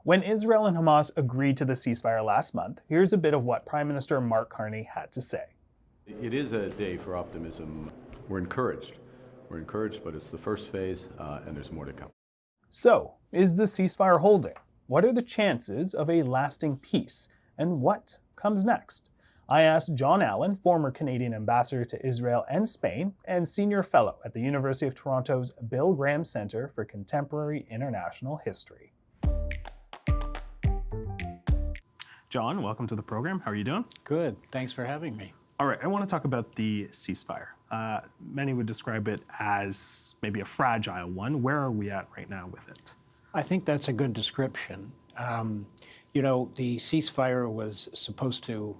When Israel and Hamas agreed to the ceasefire last month, here's a bit of what Prime Minister Mark Carney had to say. It is a day for optimism. We're encouraged. But it's the first phase, and there's more to come. So, is the ceasefire holding? What are the chances of a lasting peace? And what comes next? I asked John Allen, former Canadian ambassador to Israel and Spain, and senior fellow at the University of Toronto's Bill Graham Centre for Contemporary International History. John, welcome to the program. How are you doing? Good. Thanks for having me. All right, I want to talk about the ceasefire. Many would describe it as maybe a fragile one. Where are we at right now with it? I think that's a good description. The ceasefire was supposed to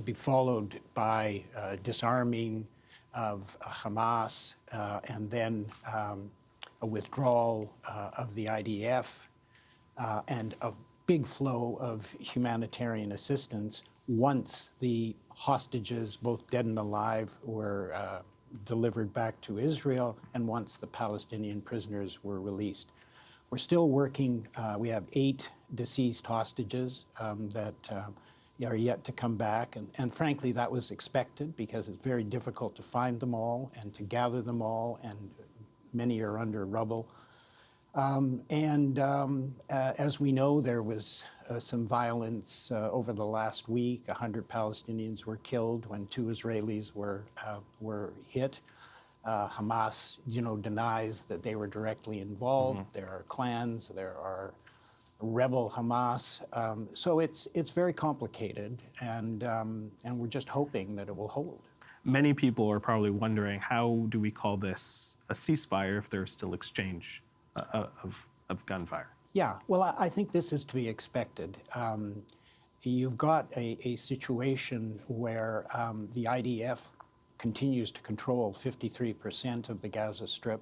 be followed by disarming of Hamas and then a withdrawal of the IDF and a big flow of humanitarian assistance once the hostages, both dead and alive, were delivered back to Israel and once the Palestinian prisoners were released. We're still working. We have 8 deceased hostages that are yet to come back. And frankly, that was expected because it's very difficult to find them all and to gather them all, and many are under rubble. As we know, there was some violence over the last week. 100 Palestinians were killed when 2 Israelis were hit. Hamas, denies that they were directly involved. Mm-hmm. There are clans. There are rebel Hamas. So it's very complicated, and we're just hoping that it will hold. Many people are probably wondering, how do we call this a ceasefire if there's still exchange of gunfire? Yeah, well, I think this is to be expected. You've got a situation where the IDF continues to control 53% of the Gaza Strip,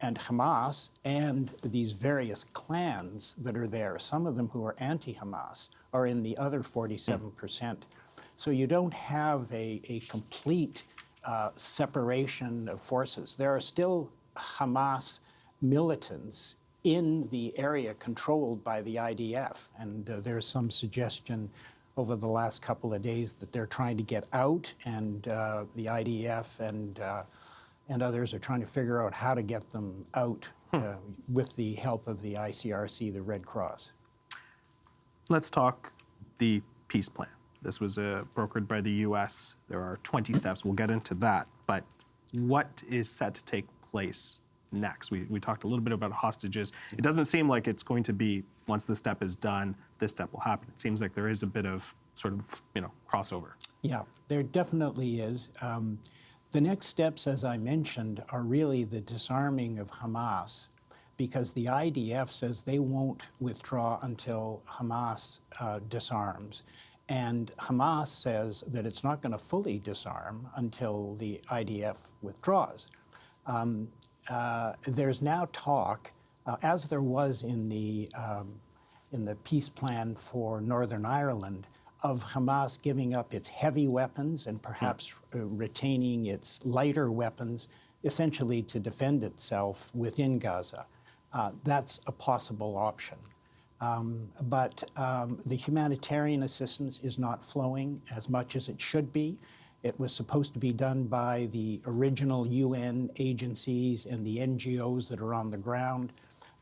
and Hamas and these various clans that are there, some of them who are anti-Hamas, are in the other 47%. So you don't have a complete separation of forces. There are still Hamas militants in the area controlled by the IDF. And there's some suggestion over the last couple of days that they're trying to get out, and the IDF and others are trying to figure out how to get them out with the help of the ICRC, the Red Cross. Let's talk the peace plan. This was brokered by the U.S. There are 20 steps. We'll get into that. But what is set to take place next? We talked a little bit about hostages. It doesn't seem like it's going to be, once this step is done, this step will happen. It seems like there is a bit of sort of, crossover. Yeah, there definitely is. The next steps, as I mentioned, are really the disarming of Hamas, because the IDF says they won't withdraw until Hamas disarms. And Hamas says that it's not going to fully disarm until the IDF withdraws. There's now talk, as there was in the peace plan for Northern Ireland, of Hamas giving up its heavy weapons and perhaps retaining its lighter weapons, essentially to defend itself within Gaza. That's a possible option. But the humanitarian assistance is not flowing as much as it should be. It was supposed to be done by the original UN agencies and the NGOs that are on the ground,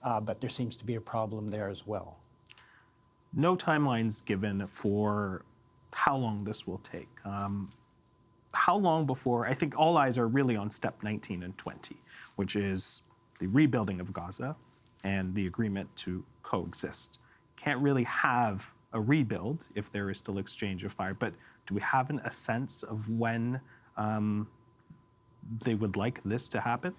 but there seems to be a problem there as well. No timelines given for how long this will take. How long before, I think all eyes are really on step 19 and 20, which is the rebuilding of Gaza and the agreement to coexist. Can't really have a rebuild if there is still exchange of fire, but do we have a sense of when they would like this to happen?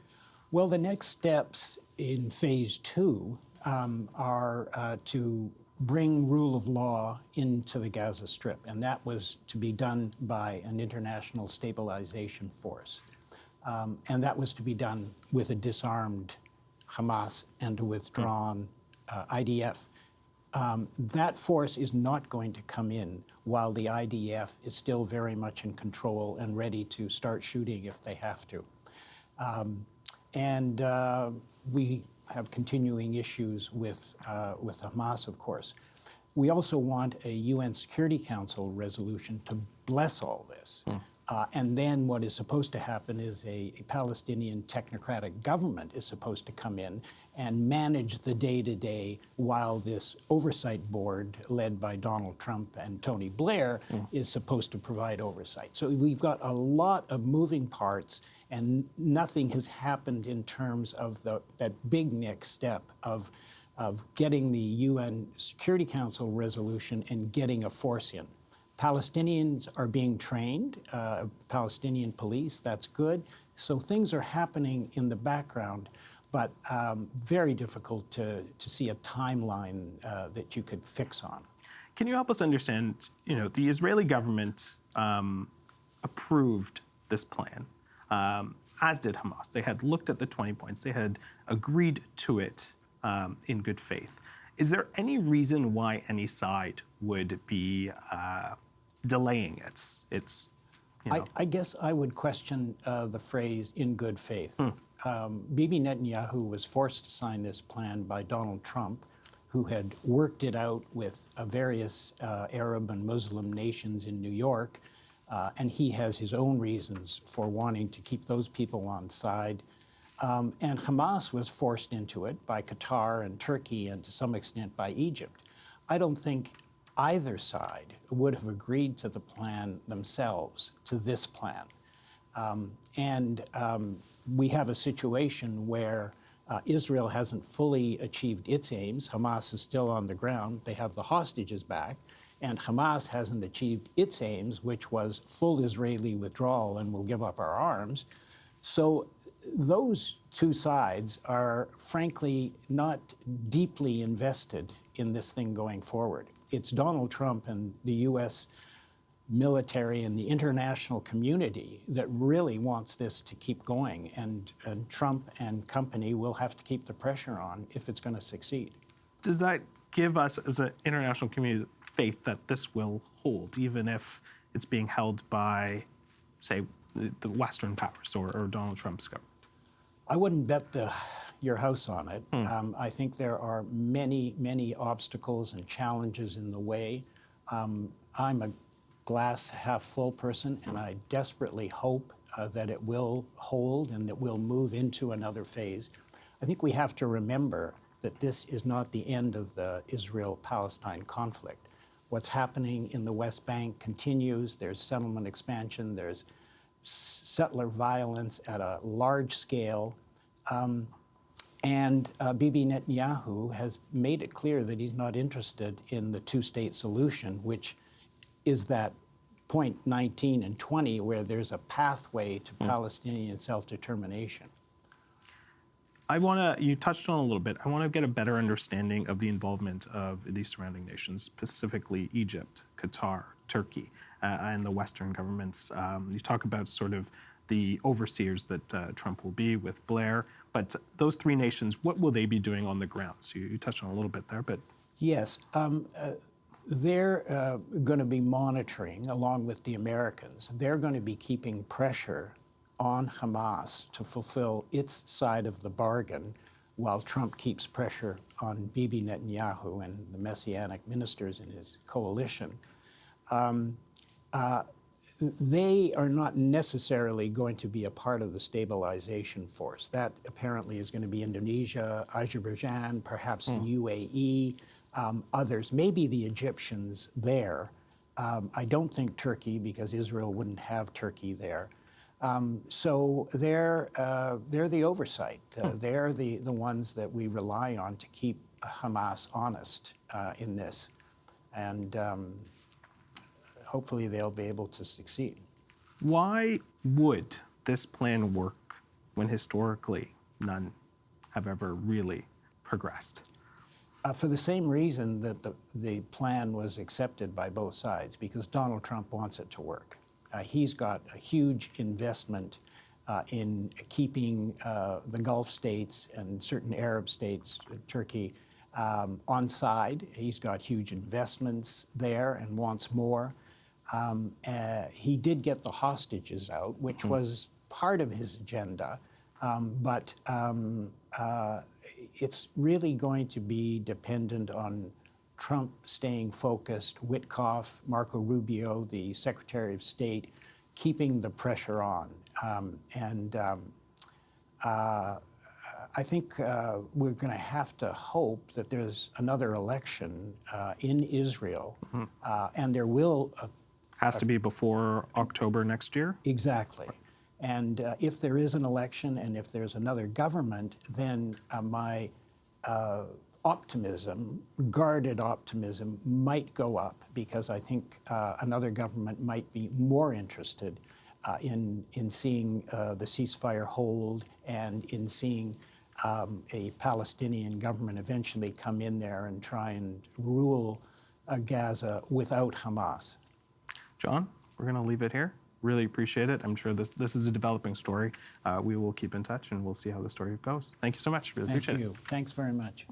Well, the next steps in phase 2 are to bring rule of law into the Gaza Strip, and that was to be done by an international stabilization force. And that was to be done with a disarmed Hamas and a withdrawn IDF. That force is not going to come in while the IDF is still very much in control and ready to start shooting if they have to. We have continuing issues with Hamas, of course. We also want a UN Security Council resolution to bless all this. And then what is supposed to happen is a Palestinian technocratic government is supposed to come in and manage the day-to-day while this oversight board led by Donald Trump and Tony Blair is supposed to provide oversight. So we've got a lot of moving parts, and nothing has happened in terms of that big next step of getting the UN Security Council resolution and getting a force in. Palestinians are being trained, Palestinian police, that's good. So things are happening in the background, but very difficult to see a timeline that you could fix on. Can you help us understand, the Israeli government approved this plan, as did Hamas. They had looked at the 20 points. They had agreed to it in good faith. Is there any reason why any side would be delaying its I guess I would question the phrase "in good faith." Bibi Netanyahu was forced to sign this plan by Donald Trump, who had worked it out with various Arab and Muslim nations in New York, and he has his own reasons for wanting to keep those people on side. And Hamas was forced into it by Qatar and Turkey and to some extent by Egypt. I don't think either side would have agreed to the plan themselves, to this plan. We have a situation where Israel hasn't fully achieved its aims. Hamas is still on the ground. They have the hostages back. And Hamas hasn't achieved its aims, which was full Israeli withdrawal and we'll give up our arms. So those two sides are frankly not deeply invested in this thing going forward. It's Donald Trump and the US military and the international community that really wants this to keep going, and Trump and company will have to keep the pressure on if it's going to succeed. Does that give us, as an international community, faith that this will hold, even if it's being held by, say, the Western powers or Donald Trump's government? I wouldn't bet your house on it. I think there are many, many obstacles and challenges in the way. I'm a glass half full person, and I desperately hope that it will hold and that we'll move into another phase. I think we have to remember that this is not the end of the Israel-Palestine conflict. What's happening in the West Bank continues. There's settlement expansion. There's settler violence at a large scale. Bibi Netanyahu has made it clear that he's not interested in the two-state solution, which is that point 19 and 20 where there's a pathway to Palestinian self-determination. You touched on it a little bit. I want to get a better understanding of the involvement of these surrounding nations, specifically Egypt, Qatar, Turkey, and the Western governments. You talk about sort of the overseers that Trump will be with Blair, but those three nations, what will they be doing on the ground? So you touched on a little bit there, but... Yes. They're going to be monitoring, along with the Americans. They're going to be keeping pressure on Hamas to fulfill its side of the bargain, while Trump keeps pressure on Bibi Netanyahu and the Messianic ministers in his coalition. They are not necessarily going to be a part of the stabilization force. That apparently is going to be Indonesia, Azerbaijan, perhaps the UAE, others, maybe the Egyptians there. I don't think Turkey, because Israel wouldn't have Turkey there. So they're the oversight. They're the ones that we rely on to keep Hamas honest in this. And hopefully they'll be able to succeed. Why would this plan work when historically none have ever really progressed? For the same reason that the plan was accepted by both sides, because Donald Trump wants it to work. He's got a huge investment in keeping the Gulf states and certain Arab states, Turkey, on side. He's got huge investments there and wants more. He did get the hostages out, which was part of his agenda, but it's really going to be dependent on Trump staying focused, Witkoff, Marco Rubio, the Secretary of State, keeping the pressure on. I think we're going to have to hope that there's another election in Israel, and there will Has to be before October next year? exactly. And if there is an election and if there's another government, then my optimism, guarded optimism, might go up because I think another government might be more interested in seeing the ceasefire hold and in seeing a Palestinian government eventually come in there and try and rule Gaza without Hamas. John, we're going to leave it here. Really appreciate it. I'm sure this is a developing story. We will keep in touch and we'll see how the story goes. Thank you so much. Really appreciate it. Thank you. Thanks very much.